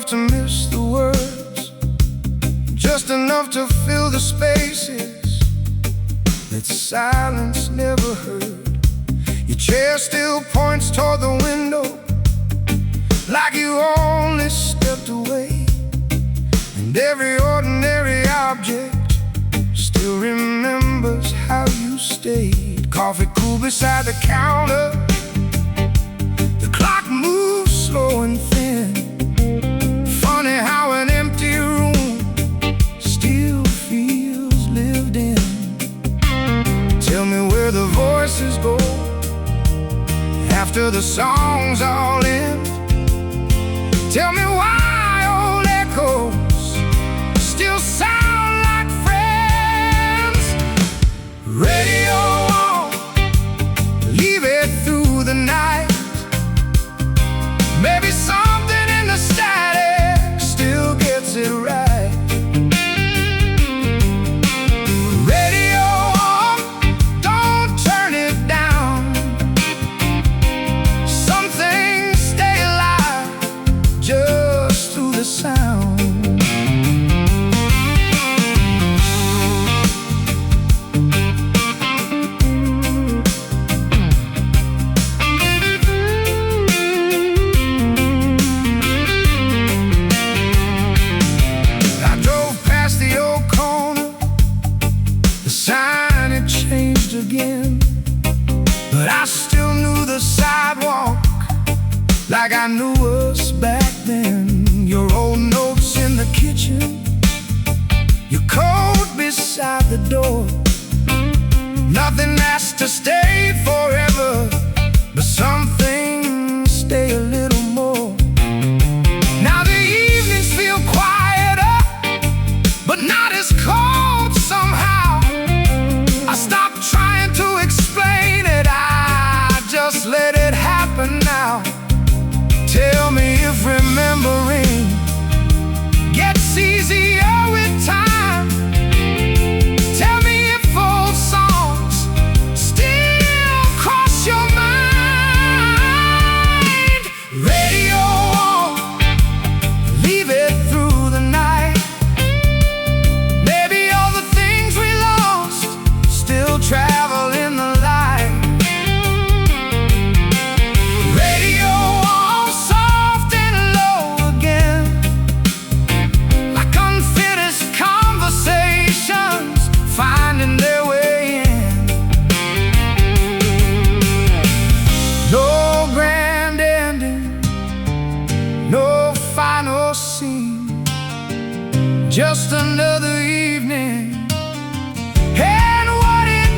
enough to miss the words, just enough to fill the spaces that silence never heard. Your chair still points toward the window, like you only stepped away. And every ordinary object still remembers how you stayed. Coffee cool beside the counter, the clock moves slow and thin. Funny how an empty room still feels lived in. Tell me where the voices go after the songs all end. Tell me why old echoes still sound like friends. Radio on, leave it through the night. Maybe something in the static still gets it right. Radio on, don't turn it down. Some things stay alive just through the sound. I drove past the old corner, the sign had changed again, but I still knew the sidewalk like I knew us back then. Your old notes in the kitchen, your coat beside the door. Nothing has to stay forever, but some things stay a little more. Now the evenings feel quieter, but not as cold somehow. I stopped trying to explain it, I just let it happen now. Tell me if remembering gets easier with time. Tell me if old songs still cross your mind. Radio on, leave it through the night. Maybe all the things we lost still travel in the light. Radio on, soft and low again, like unfinished conversations finding their way in. No grand ending, no final scene, just another evening and what it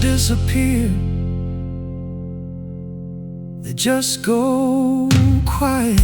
disappear, they just go quiet.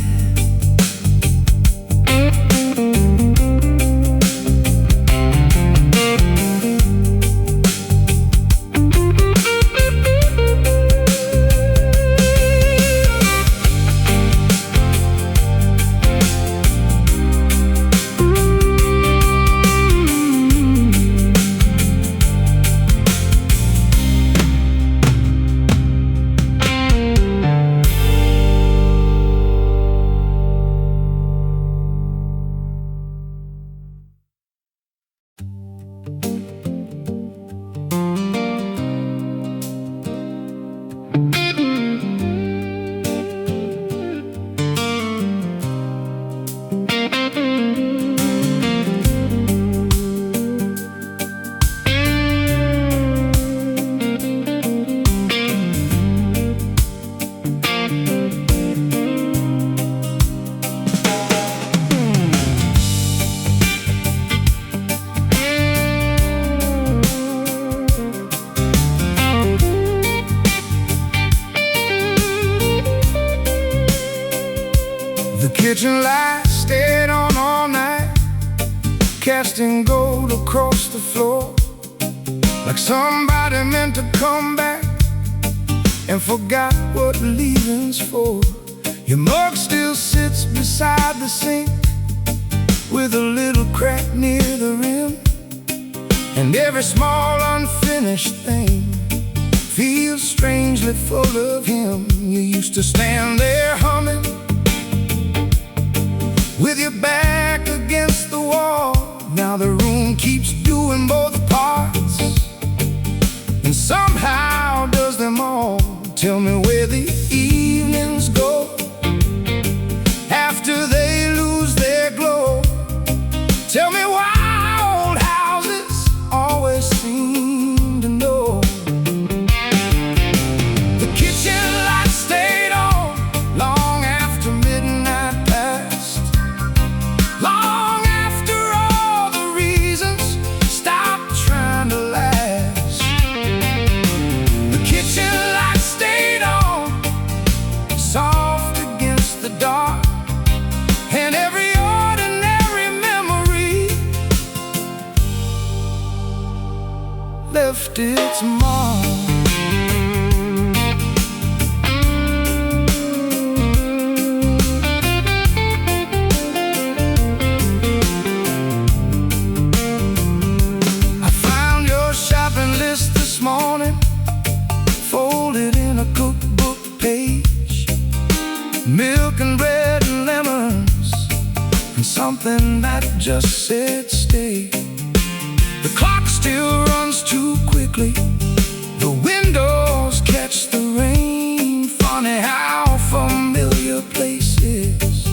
kitchen light stayed on all night, casting gold across the floor, like somebody meant to come back and forgot what leaving's for. Your mug still sits beside the sink with a little crack near the rim, and every small unfinished thing feels strangely full of him. You used to stand there humming with your back against the wall. Now the room keeps doing both parts and somehow does them all. Tell me where the evenings go after they lose their glow. Tell me why old houses always seem to know. The kitchen light stayed on long after midnight passed, long after all the reasons stopped trying to last. The kitchen light stayed on, soft against the dark, and every ordinary memory left its mark. I found your shopping list this morning, folded in a cookbook page. Milk and bread and lemons, and something that just said stay. The clock still runs too quickly, the windows catch the rain. Funny how familiar places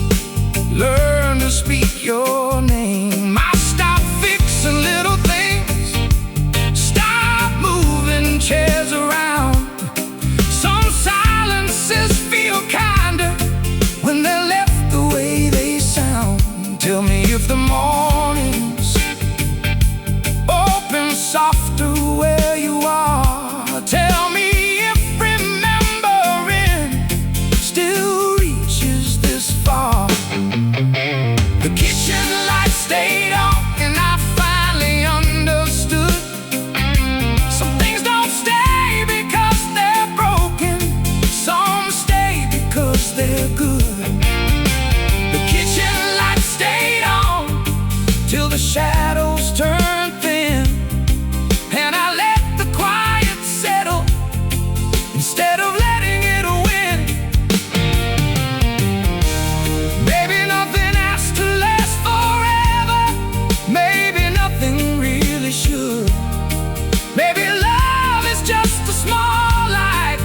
learn to speak your name. I stop fixing little things, stop moving chairs around. Some silences feel kinder when they're left the way they sound. Tell me if the mornings open softer where you are. Tell me if remembering still reaches this far. The kitchen light stayed on, and I finally understood. Some things don't stay because they're broken, some stay because they're good. The kitchen light stayed on till the shadows turned thin, and I let the quiet settle instead of letting it win. Maybe nothing has to last forever, maybe nothing really should. Maybe love is just a small light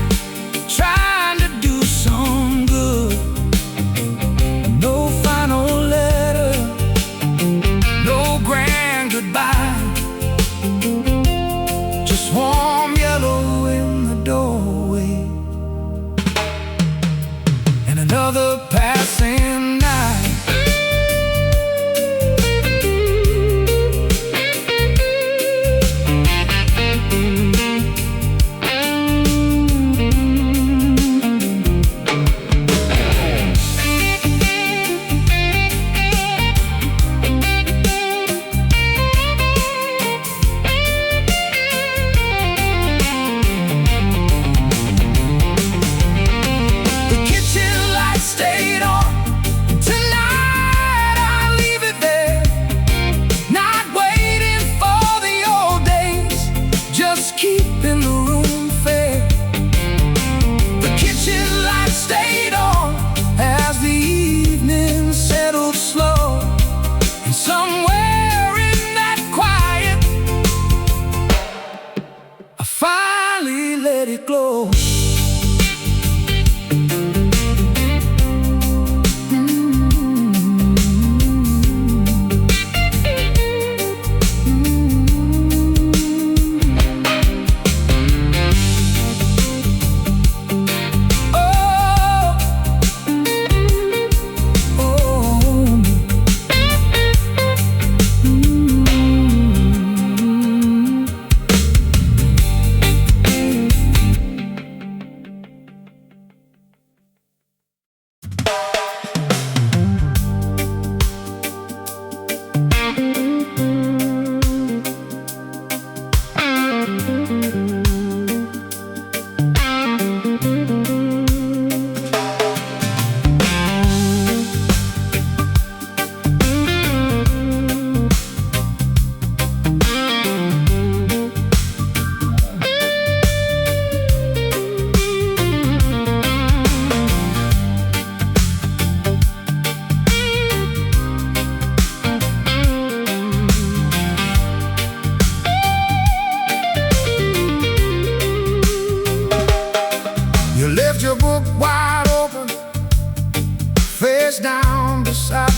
trying to do some good. No final letter, no grand goodbye, just warm yellow in the doorway, and another passing night. The kitchen light stayed on. Tonight I leave it there, not waiting for the old days, just keeping the room fair. The kitchen light stayed on as the evening settled slow, and somewhere in that quiet I finally let it glow.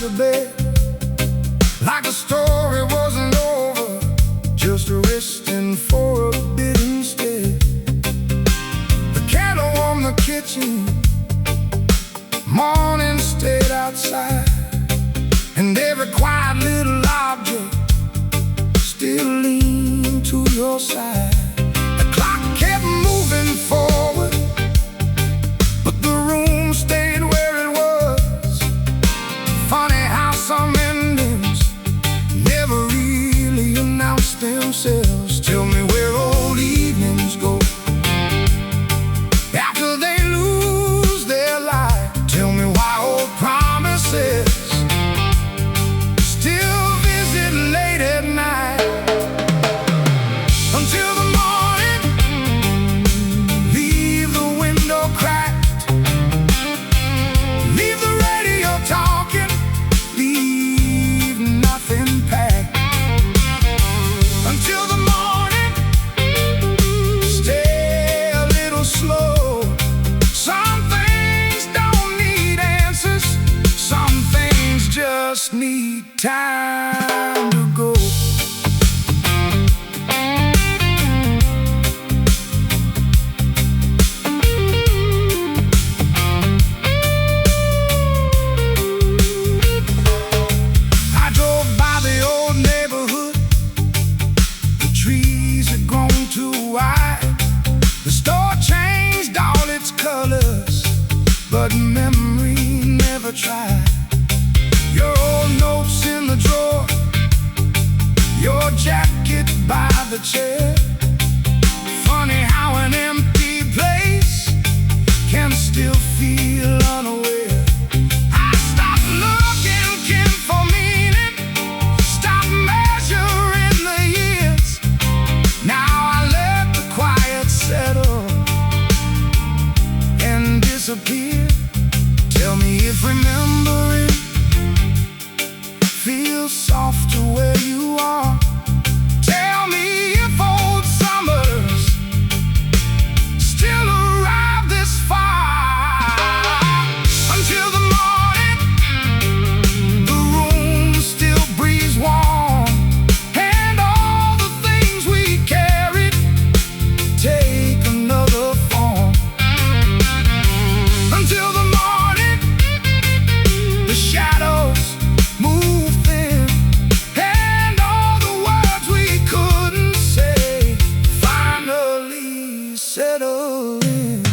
to bed, like the story wasn't over, just resting for a bit instead. The kettle warmed the kitchen, morning stayed outside, and every quiet little object still leaned to your side. The clock kept moving forward, but the room stayed where it was. Funny how some endings never really announced themselves. Tell me where old evenings go after they lose their light. Tell me why old promises still visit late at night. Until the morning, leave the window cracked, leave the radio talking, leave nothing packed. Until the morning, stay a little slow. Some things don't need answers, some things just need time to go. I drove by the old neighborhood. The trees had grown too wide. The store changed all its colors, but memory never tried. Your old notes in the drawer, your jacket by the chair. Funny how an empty place can still feel unaware. I stopped looking, kin, for meaning, stopped measuring the years. Now I let the quiet settle and disappear. Tell me if remembering feels softer where you are. Tell me if old summers still arrive this far. Until the morning, the room still breathes warm, and all the things we carried take another form. Until the morning, the shadows move thin, and all the words we couldn't say finally settle in.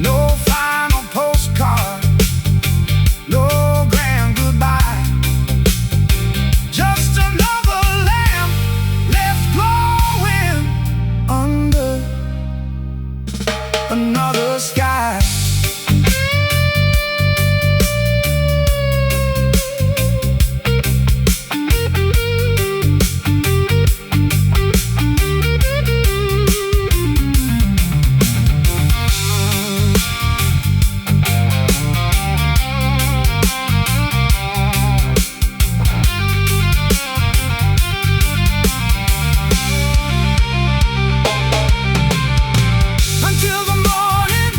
No final postcard, no grand goodbye, just another lamp left glowing under another sky. Until the morning,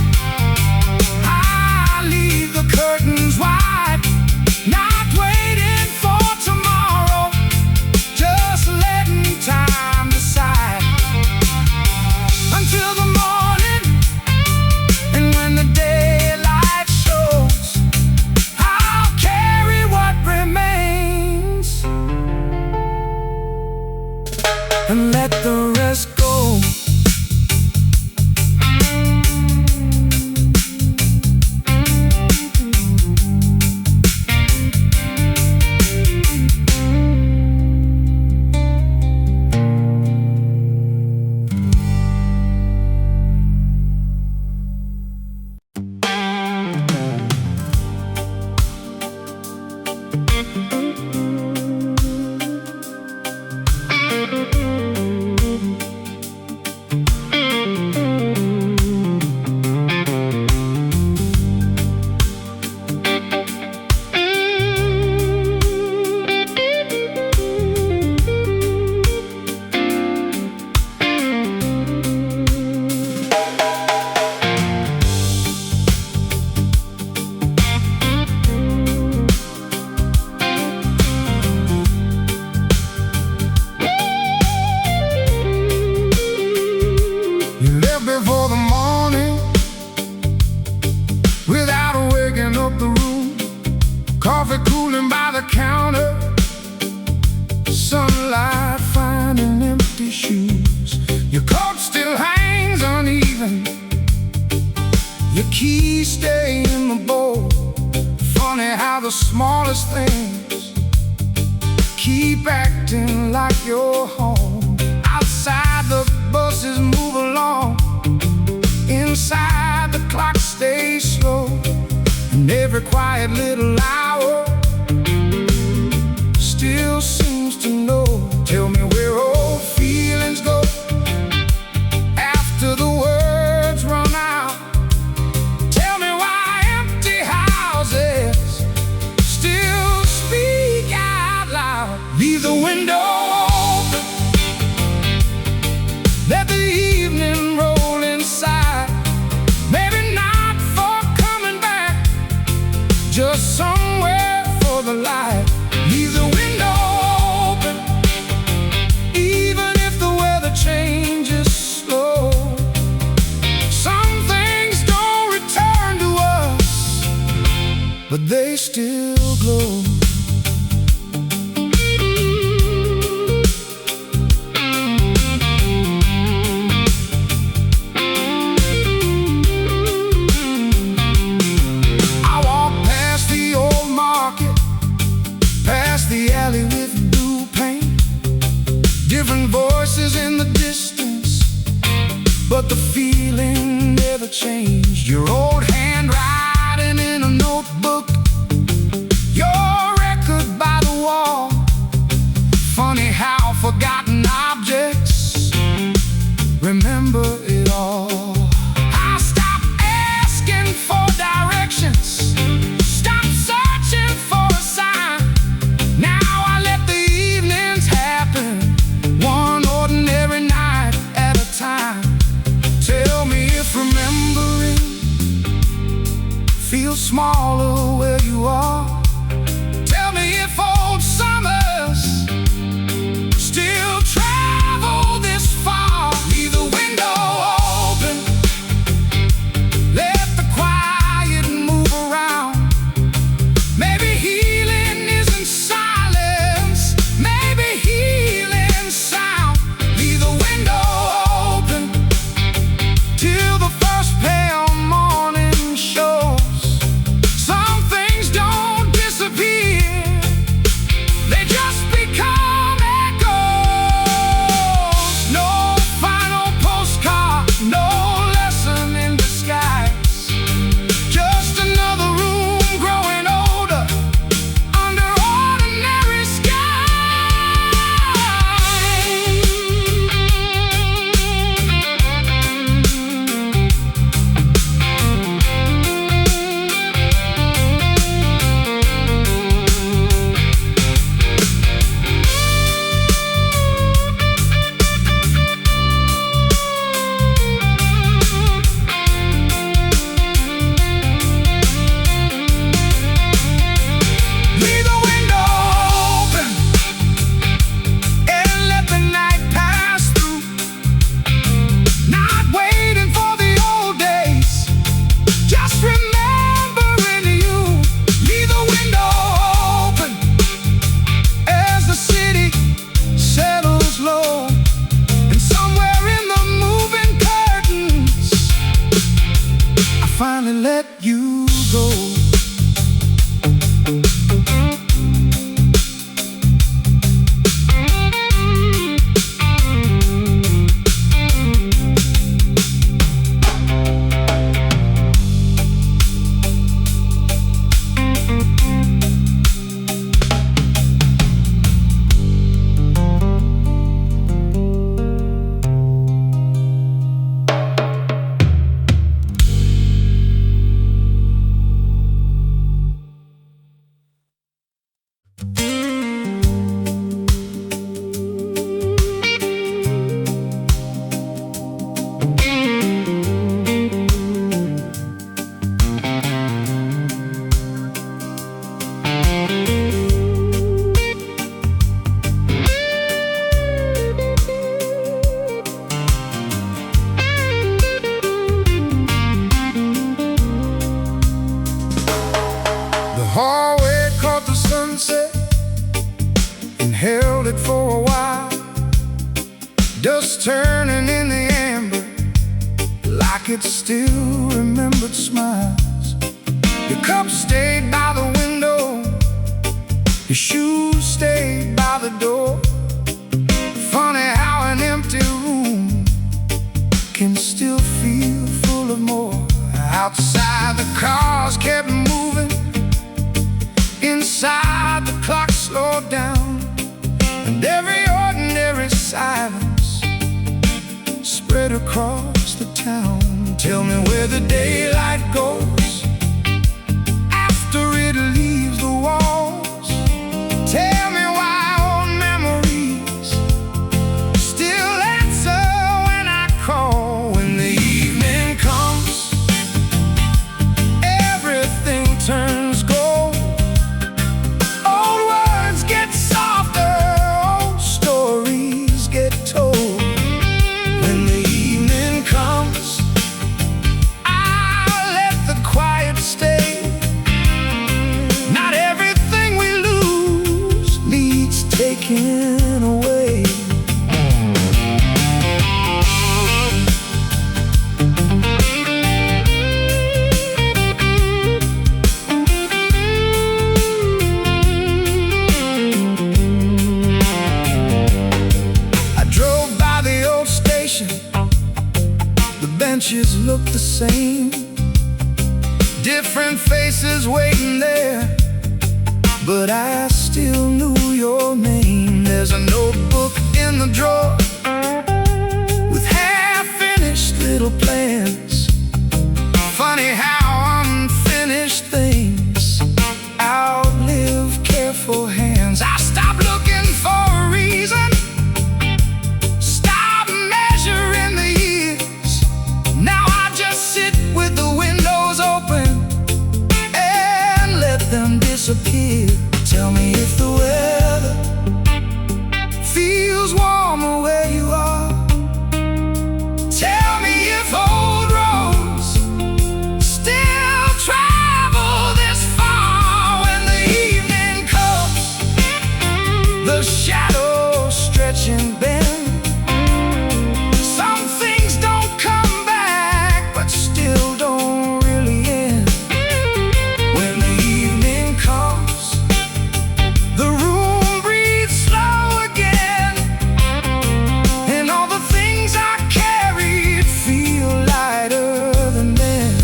I leave the curtains wide, not waiting for tomorrow, just letting time decide. Until the morning, and when the daylight shows, I'll carry what remains and let the rest go. cooling by the counter, sunlight finding empty shoes. Your coat still hangs uneven, your keys stay in the bowl. Funny how the smallest things keep acting like your home. Outside the buses move along, inside the clock stays slow, and every quiet little hour still seems to know. Tell me where old feelings go after the words run out. Tell me why empty houses still speak out loud. Leave the window open, let the evening roll inside. Maybe not for coming back, just somewhere for the light. Leave the window open, even if the weather changes slow. Some things don't return to us, but they still glow. The alley with blue paint, different voices in the distance, but the feeling never changed. Your old handwriting in a notebook, your record by the wall. Funny how forgotten objects remember it all. I stopped asking for directions, stop searching for a sign. Now I let the evenings happen, one ordinary night at a time. Tell me if remembering held it for a while, dust turning in the amber, like it still remembered smiles. Your cup stayed by the window, your shoes stayed by the door. Funny how an empty room can still feel full of more. Outside the cars kept moving, inside the clock slowed down, and every ordinary silence spread across the town. Tell me where the daylight goes after it leaves the walls. Tell me why old memories still answer when I call. When the evening comes, everything turns gold. Old words get softer, old stories get told. When the evening comes, I'll let the quiet stay. Not everything we lose needs taken away. I drove by the old station. The benches look the same, different faces waiting there, but I still knew your name. There's a notebook in the drawer with half-finished little plans. Funny how unfinished things outlive careful hands. I stopped looking for a reason, stop measuring the years. Now I just sit with the windows open and let them disappear. Tell me if the weather feels warmer where you are. Tell me if old roads still travel this far. When the evening comes, the shadows stretch and bend. Some things don't come back, but still don't really end. When the evening comes, the room breathes slow again, and all the things I carried feel lighter than then.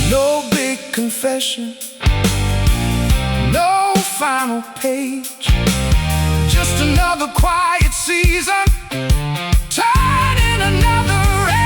No big confession, no final page, just another quiet season, turning another age.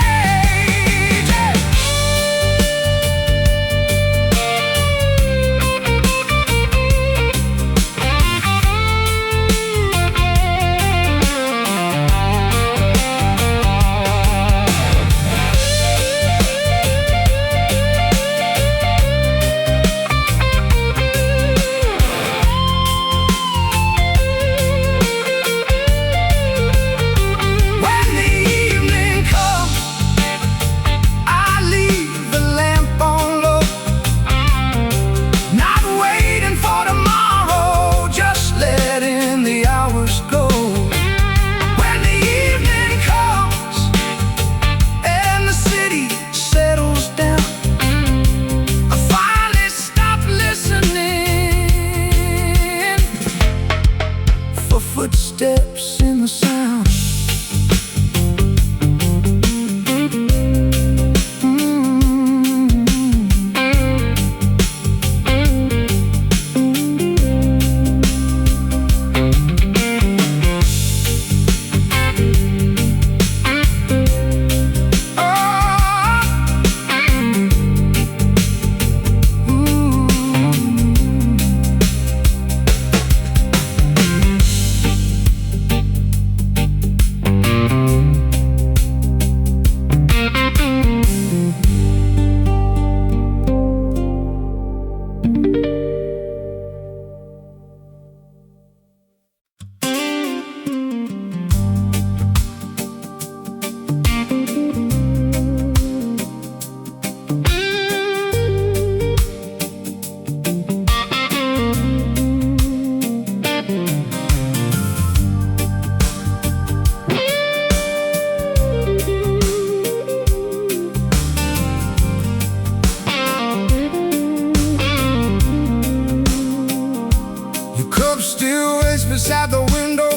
beside the window,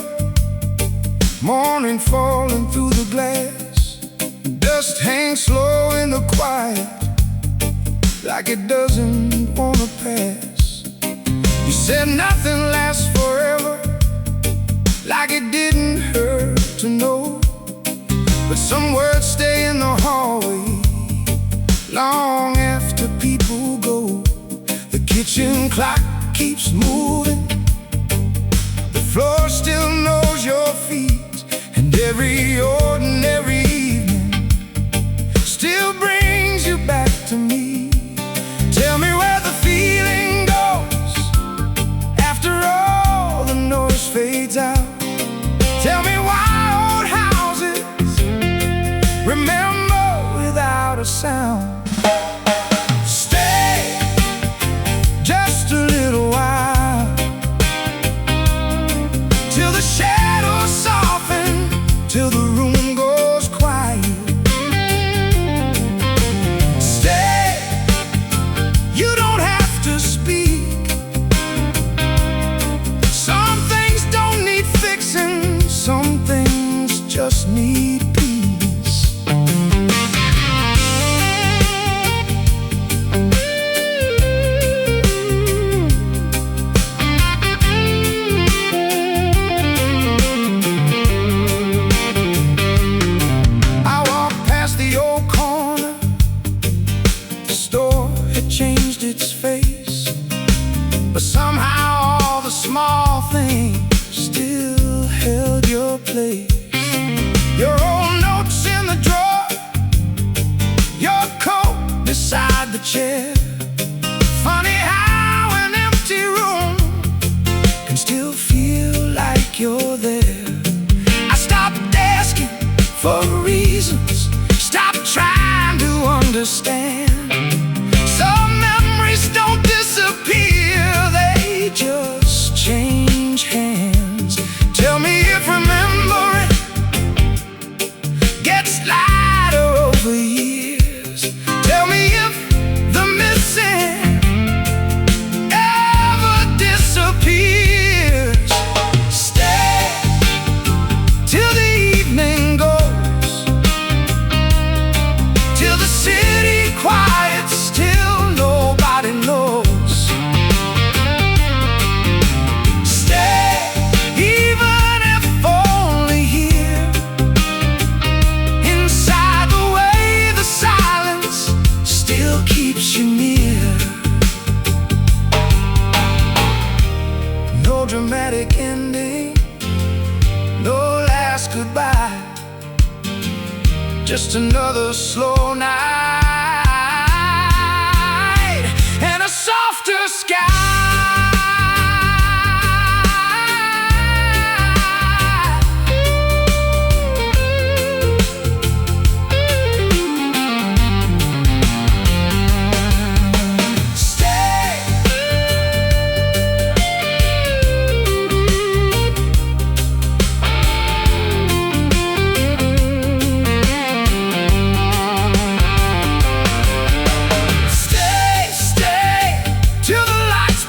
morning falling through the glass. Dust hangs slow in the quiet, like it doesn't wanna pass. You said nothing lasts forever, like it didn't hurt to know. But some words stay in the hallway long after people go. The kitchen clock keeps moving, the floor still knows your feet, and every ordinary evening still brings you back to me. Tell me where the feeling goes after all the noise fades out. Tell me why old houses remember without a sound. Stay just a little while, till the shadows soften, till the room goes quiet. Stay, you don't have to speak. Some things don't need fixing, some things just need peace. I walked past the old corner, the store had changed its face, but somehow all the small things still held your place. Your old notes in the drawer, your coat beside the chair. Funny how an empty room can still feel like you're there. I stopped asking for reasons, stopped trying to understand. Some memories don't disappear, they just change hands. Tell me if remembering gets lighter over years. Tell me if the missing ever disappears. Stay till the evening goes, till the city quiets, till nobody knows. Stay, even if only here, inside the way the silence still keeps you near. No dramatic ending, no last goodbye, just another slow night and a softer sky. Stay till the lights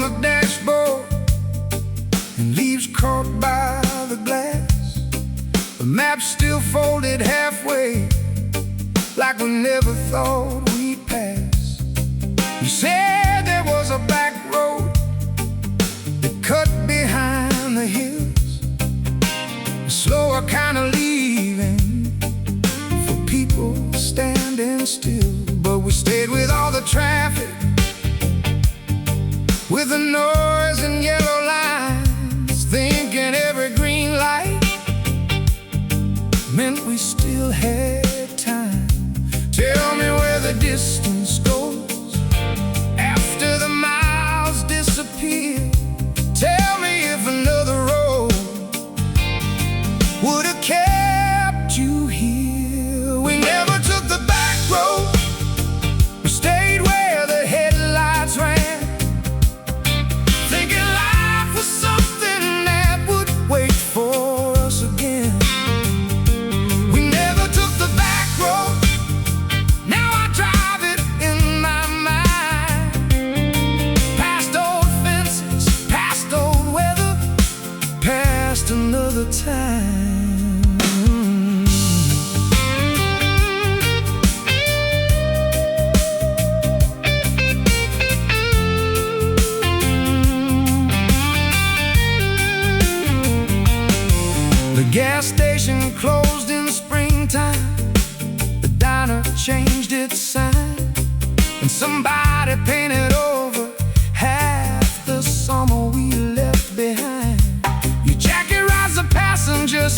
the dashboard and leaves caught by the glass. The map still folded halfway, like we never thought we'd pass. You said there was a back road that cut behind the hills, a slower kind of leaving for people standing still. But we stayed with all the traffic, with the noise and yellow lines, thinking every green light meant we still had time. Tell me where the distance goes after the miles disappear. Tell me if another road would have kept you here. We never took the back road, we stayed where the headlights ran, thinking life was something that would wait for us again. We never took the back road, now I drive it in my mind. Past old fences, past old weather, past another time. The gas station closed in springtime, the diner changed its sign, and somebody painted over half the summer we left behind. Your jacket rides the passenger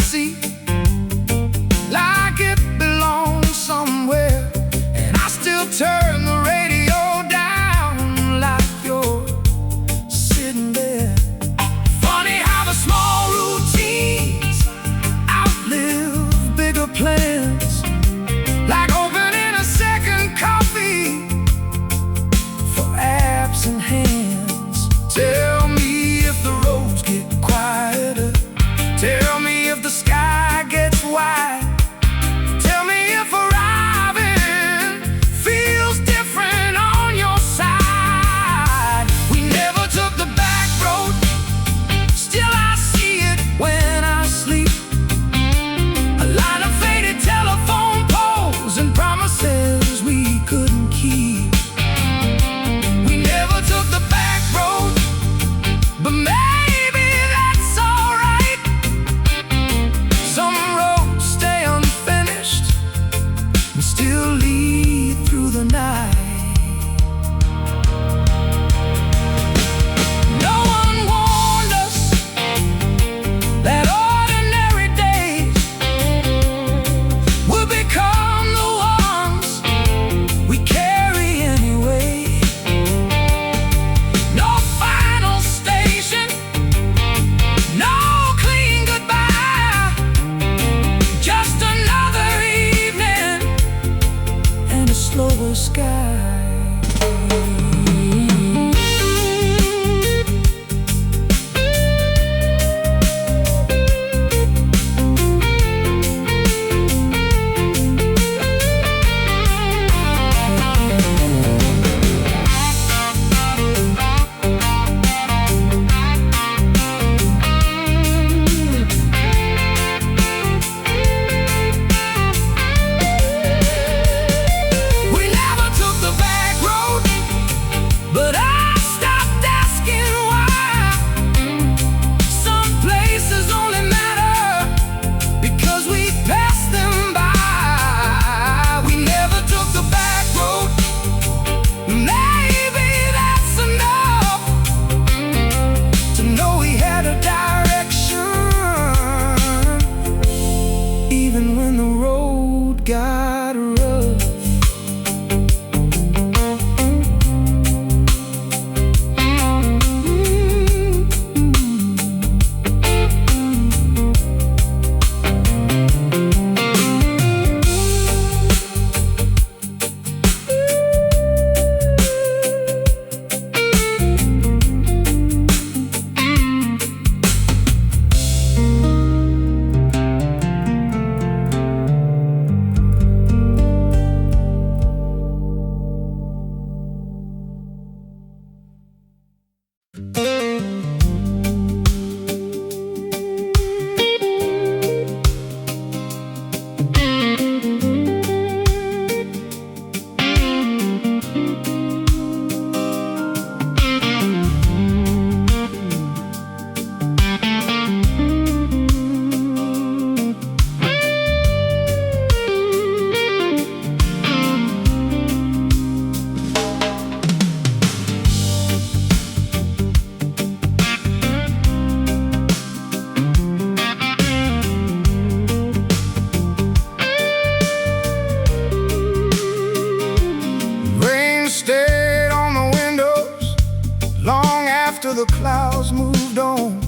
after the clouds moved on.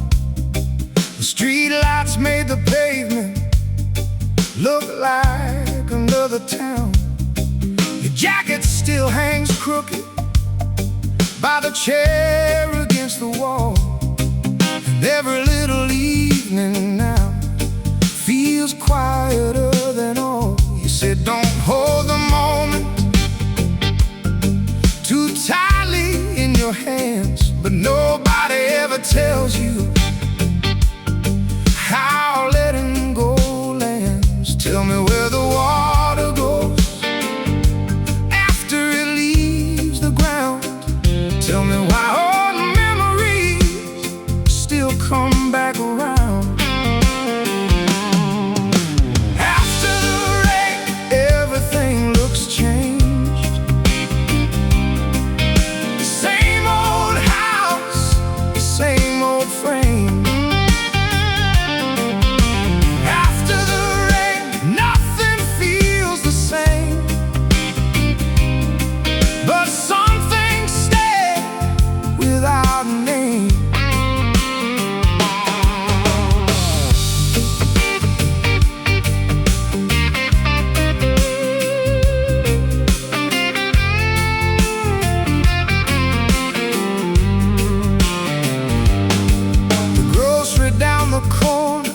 The street lights made the pavement look like another town. Your jacket still hangs crooked by the chair against the wall. And every little evening now feels quieter than all. You said don't hold the moment too tightly in your hands, but nobody ever tells you how letting go lands. Tell me where the water goes after it leaves the ground. Tell me why old memories still come back around. After the rain, everything looks changed. Same old house, same old frame. After the rain, nothing feels the same, but some things stay without a name. The grocery down the corner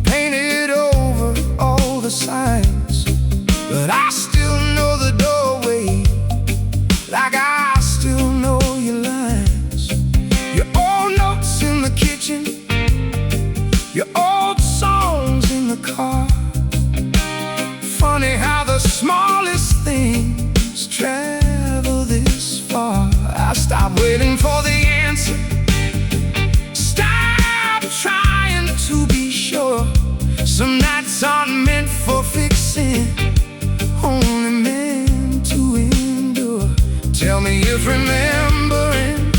painted over all the signs, but I still know the doorway like I still know your lines. Your old notes in the kitchen, your old songs in the car. Funny how the smallest things travel this far. I stopped waiting for the answer, stop trying to be sure. Some nights aren't meant for fixing, only meant to endure. Tell me if remembering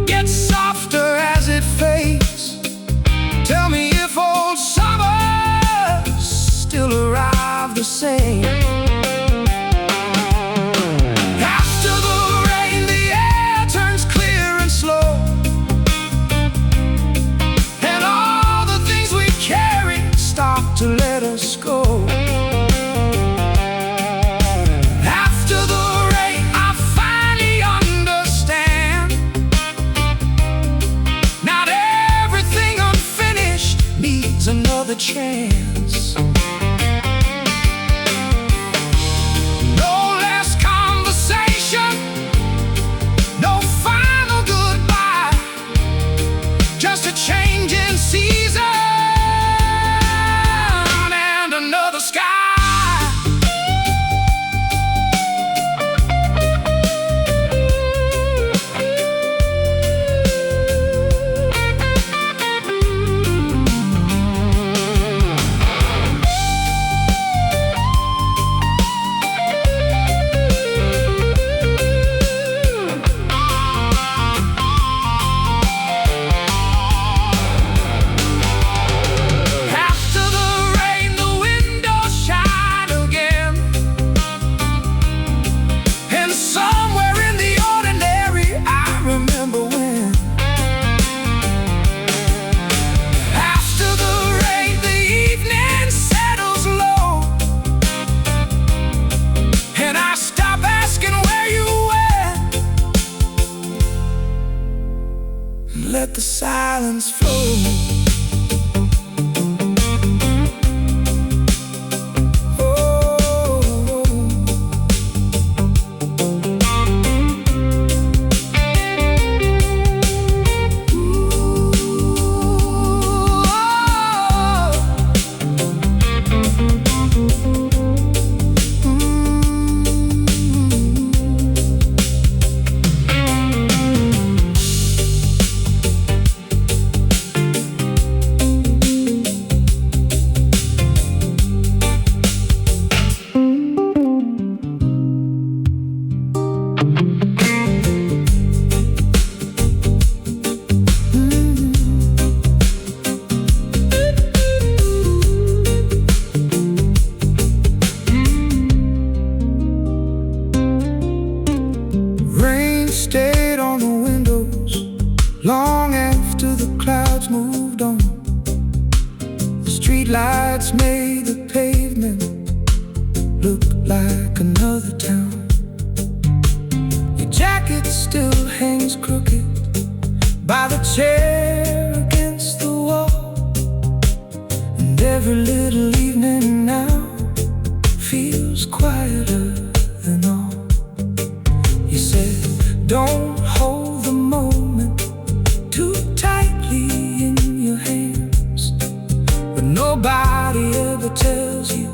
gets softer as it fades. Tell me if old summers still arrive the same. After the rain, the air turns clear and slow, and all the things we carry stop to let us go. After the rain, I finally understand. Not everything unfinished needs another chance. No less conversation, no final goodbye, just a change in season and another sky. After the rain, the windows shine again, and somewhere in the ordinary I remember when. After the rain, the evening settles low, and I stop asking where you went and let the silence flow. Long after the clouds moved on, the streetlights made the pavement look like another town. Your jacket still hangs crooked by the chair against the wall, and every little evening now feels quieter than all. You said, don't hold the moment too tightly in your hands, but nobody ever tells you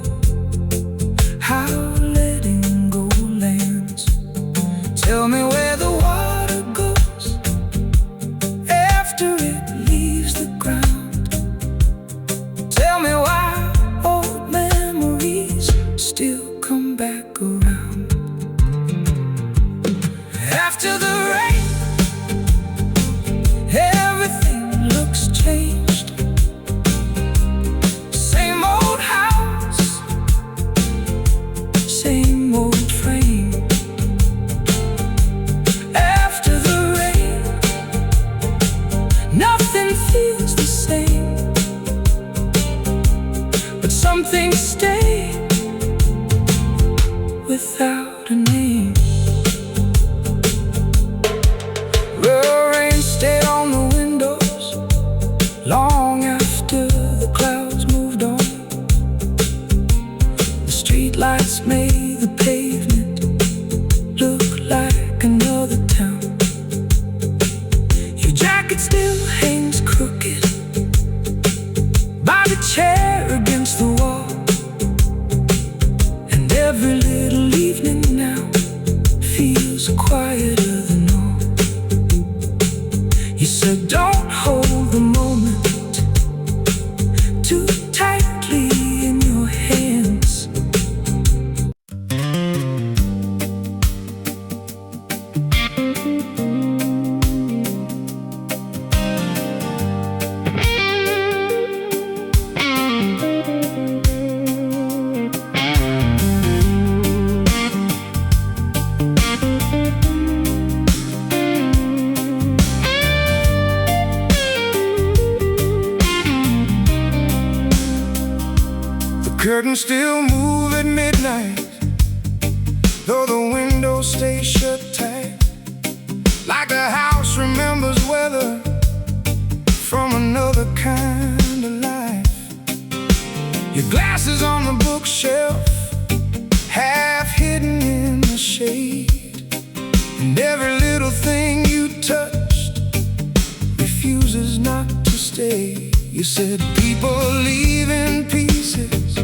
how letting go lands. Tell me where the water goes after it leaves the ground. Tell me why old memories still come back around. After the rain, everything looks changed. Same old house, same old frame. After the rain, nothing feels the same, but some things stay without a name. The rain stayed on the windows long after the clouds moved on. The streetlights made the pavement look like another town. Your jacket still hangs crooked by the chair against the wall, and every little evening now feels quieter than all. You said don't hold the moment too tightly in your hands. Curtains still move at midnight, though the windows stay shut tight, like a house remembers weather from another kind of life. Your glasses on the bookshelf, half hidden in the shade, and every little thing you touched refuses not to stay. You said people leave in pieces,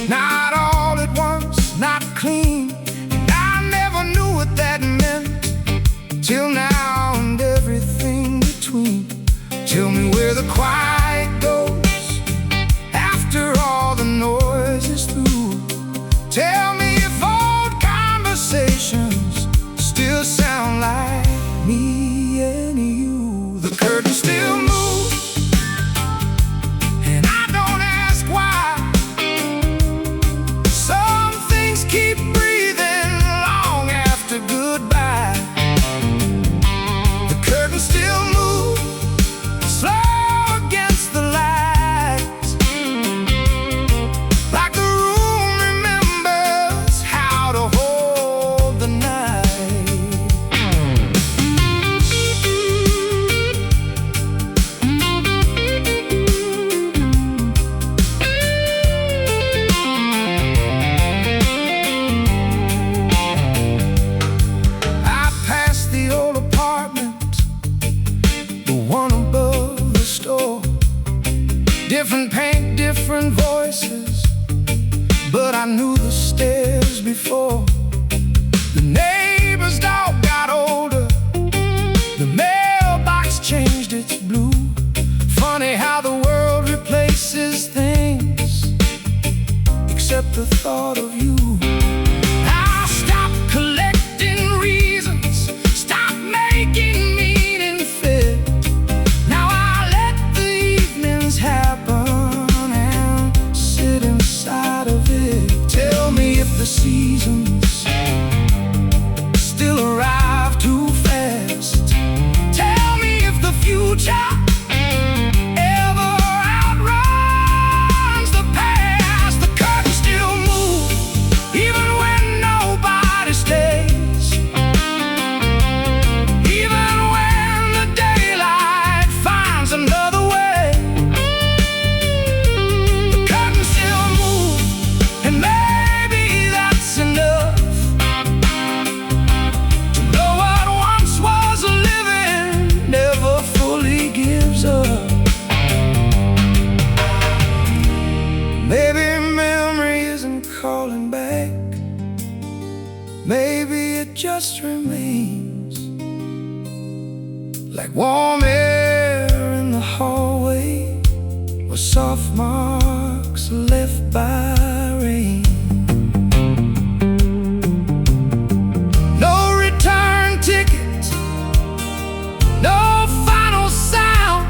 not all at once, not clean. And I never knew what that meant till now, and everything between. Tell me where the quiet goes after all the noise is through. Tell me if old conversations still sound like me and you. The curtain still moves, and I don't ask why. Some things keep breathing long after goodbye. The curtain still moves, slow against the lights, like the room remembers how to hold the night. I passed the old apartment, the one above the store. Different paint, different voices, but I knew the stairs before. The neighbor's dog got older, the mailbox changed its blue. Funny how the world replaces things except the thought of you. I stopped collecting reasons, stopped making meaning fit. Now I let the evenings happen and sit inside of it. Tell me if the seasons just remains like warm air in the hallway, or soft marks left by rain. No return ticket, no final sound,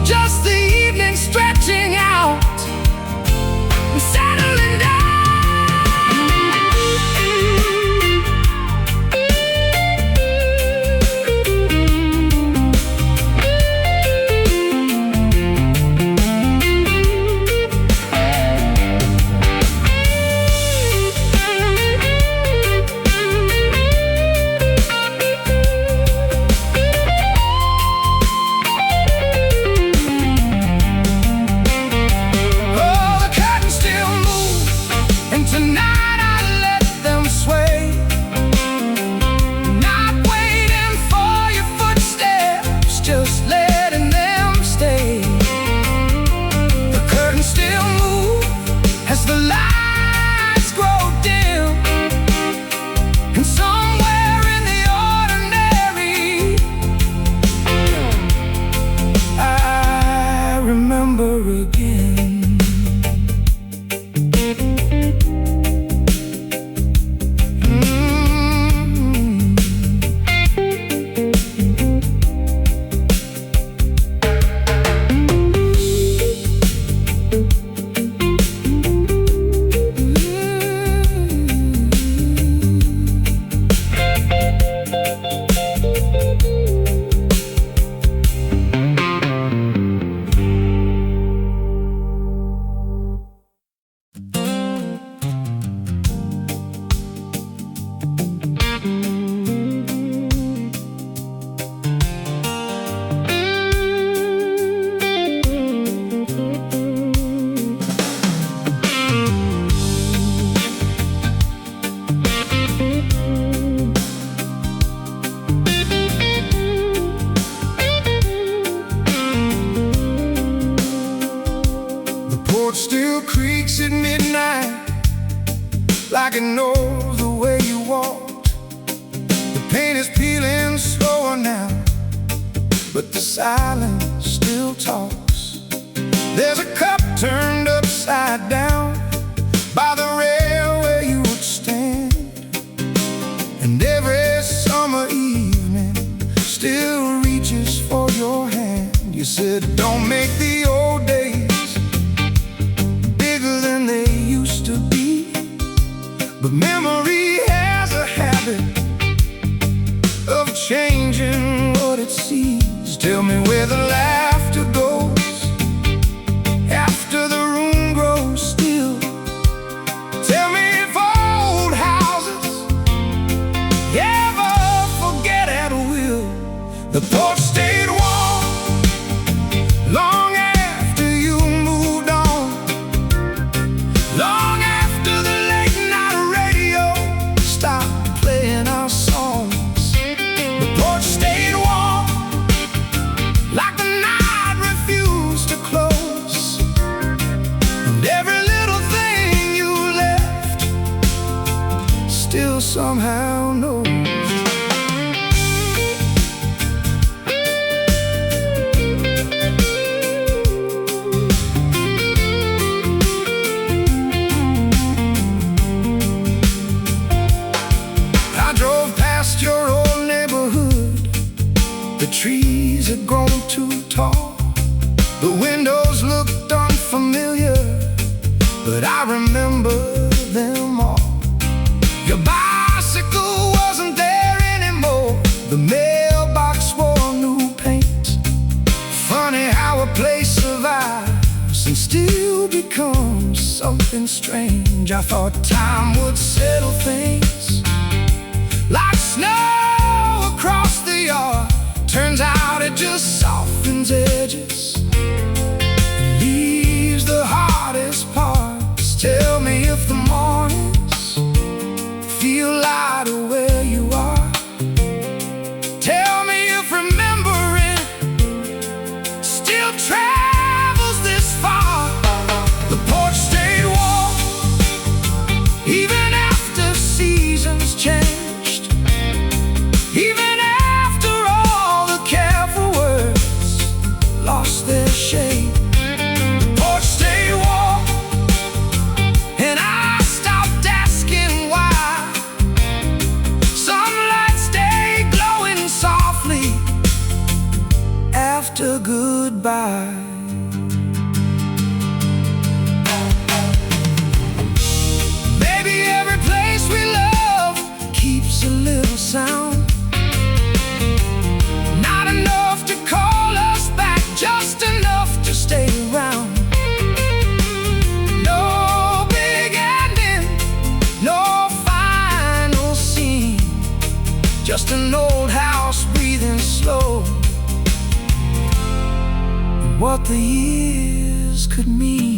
just the evening stretching out and settling down. Tonight I let them sway, not waiting for your footsteps, just letting them stay. The curtains still move as the lights grow dim, and somewhere in the ordinary I remember again. Still creaks at midnight, like it knows the way you walked. The paint is peeling slower now, but the silence still talks. There's a cup turned upside down by the rail where you would stand, and every summer evening still reaches for your hand. You said, don't make the old days than they used to be, but memory has a habit of changing what it sees. Tell me where the laughter goes after the room grows still. Tell me if old houses ever forget at will. The porch stayed warm long after you moved on, long after the late night radio stopped playing our songs. The porch stayed warm like the night refused to close, and every little thing you left still somehow knows. Your old neighborhood, the trees had grown too tall, the windows looked unfamiliar, but I remember them all. Your bicycle wasn't there anymore, the mailbox wore new paint. Funny how a place survives and still becomes something strange. I thought time would settle things like snow across the yard. Turns out it just softens edges and leaves the hardest parts. Tell me if the mornings feel lighter where you are. Tell me if remembering still travels this far. The porch stayed warm even after seasons change. goodbye. Maybe every place we love keeps a little sound, not enough to call us back, just enough to stay around. No big ending, no final scene, just an old house breathing slow, and what the years could mean.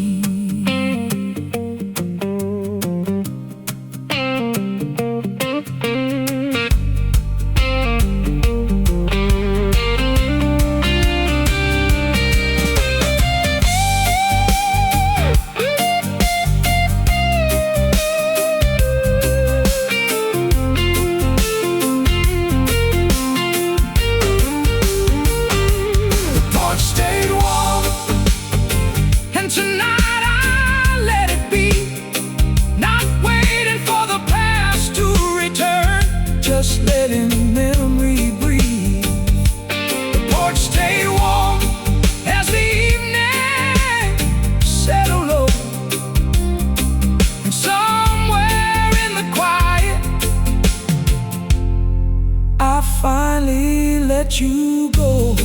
Finally let you go.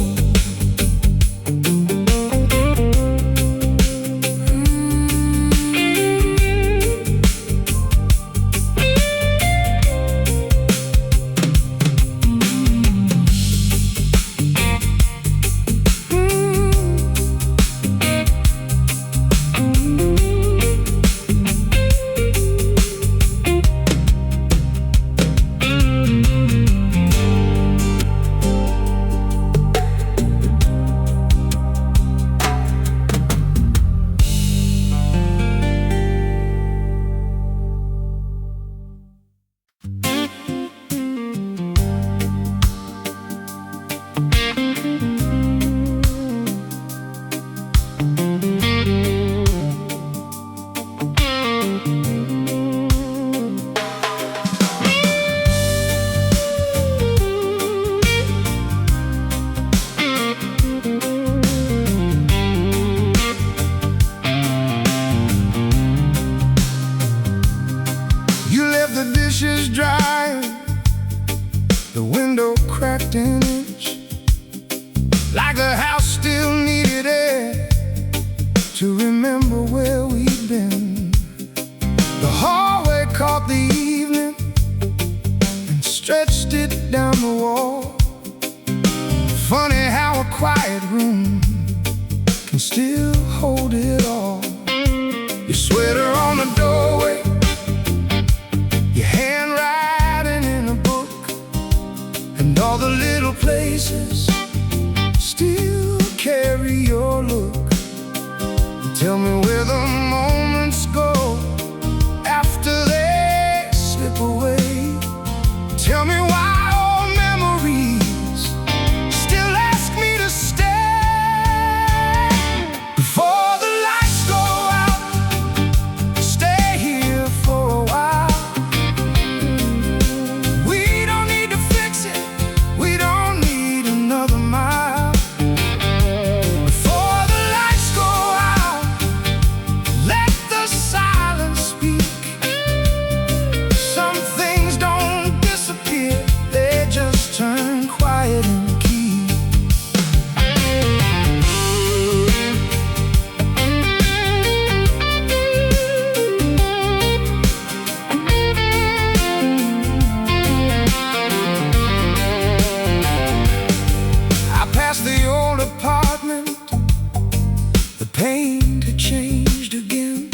Drying, the window cracked an inch, like the house still needed air to remember where we'd been. The hallway caught the evening and stretched it down the wall. Funny how a quiet room can still hold it all. Your sweater on the doorway, your handwriting in a book, and all the little places still carry your look. Tell me where the moments go after they slip away. Tell me why old memories still ask me to stay. Before the lights go out, stay here for a while. Paint had changed again,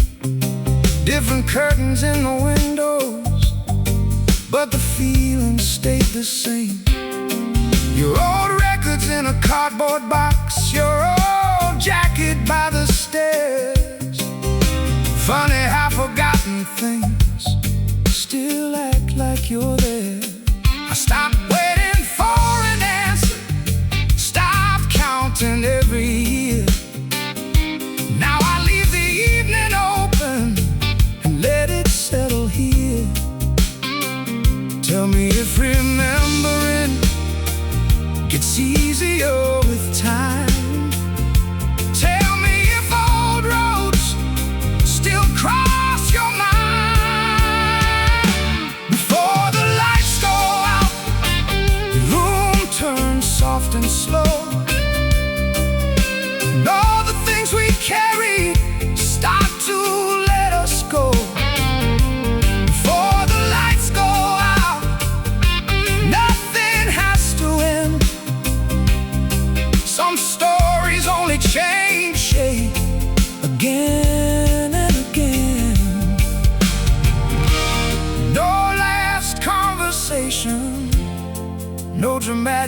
different curtains in the windows, but the feeling stayed the same. Your old records in a cardboard box, your old jacket by the stairs. Funny how forgotten things still act like you're there. I stopped waiting for an answer, stopped counting every year. Now I leave the evening open and let it settle here. Tell me if remembering gets easier with time.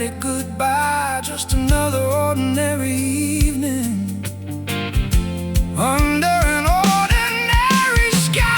it goodbye. Just another ordinary evening under an ordinary sky.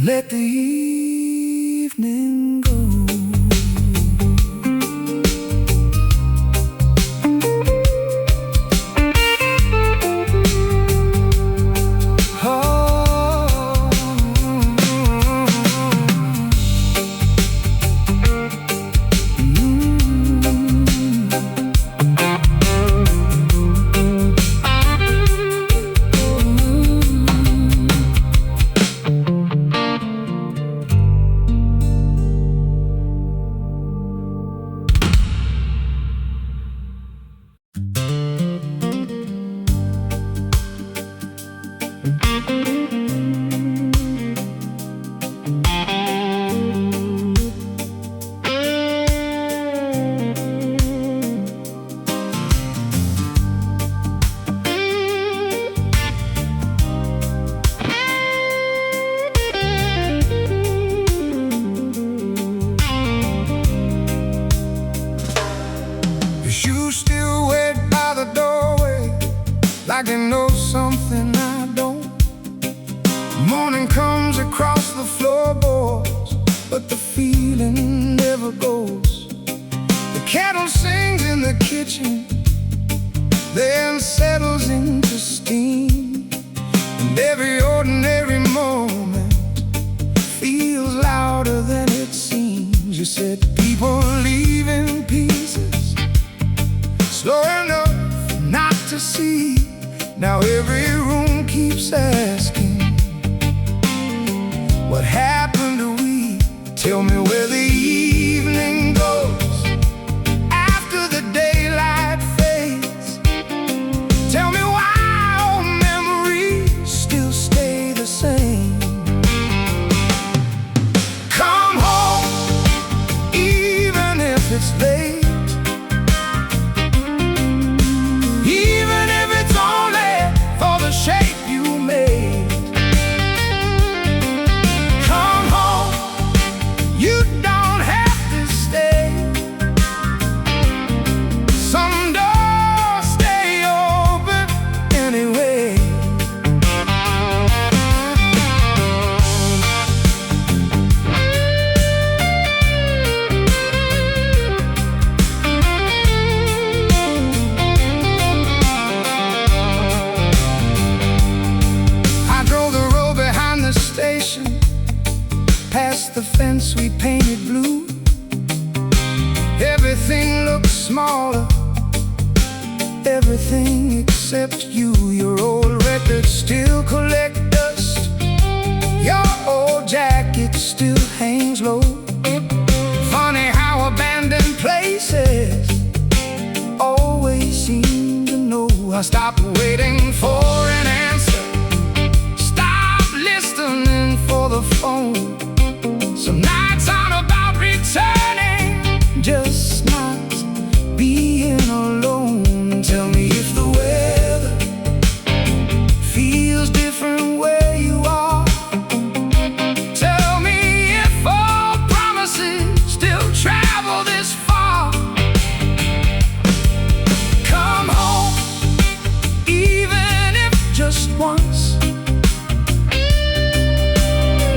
Let the evening go. Like they know something I don't. Morning comes across the floorboards, but the feeling never goes. The kettle sings in the kitchen, then settles into steam. And every ordinary moment feels louder than it seems. You said people leave in pieces, slow enough not to see. Now every room keeps asking, what happened to we? Tell me where the evening goes after the daylight fades. Tell me why old memories still stay the same. Come home, even if it's late. Shape you made. Come home, you don't have to stay. Some doors stay open anyway. Past the fence we painted blue. Everything looks smaller, everything except you. Your old records still collect dust, your old jacket still hangs low. Funny how abandoned places always seem to know. I stopped waiting for an answer, stopped listening for the phone. Some nights aren't about returning, just not being alone. Tell me if the weather feels different where you are. Tell me if all promises still travel this far. Come home, even if just once,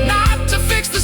not to fix the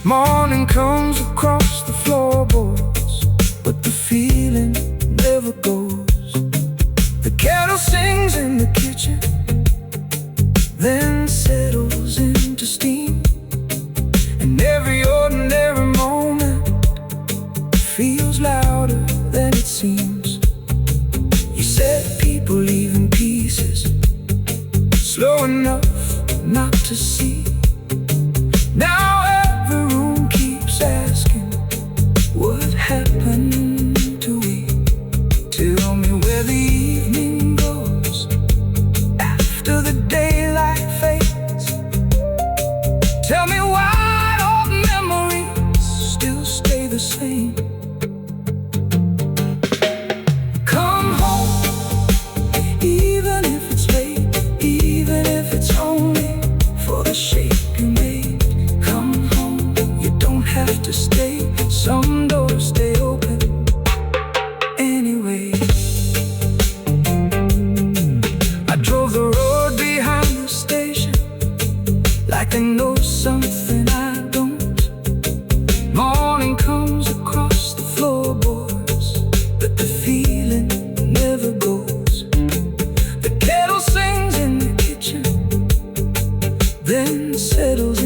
Morning comes across the floorboards, but the feeling never goes. The kettle sings in the kitchen, then settles into steam. And every ordinary moment feels louder than it seems. You said people leave in pieces, slow enough not to see. Now every room keeps asking, what happened to we? Tell me where the evening goes after the daylight fades. Tell me why old memories still stay the same. Come home, even if it's late, even if it's only for the shape you made. Come home, you don't have to stay. Some doors stay open anyway. I drove the road behind the station, like they know something I don't. Morning comes across the floorboards, but the feeling never goes. The kettle sings in the kitchen, then settles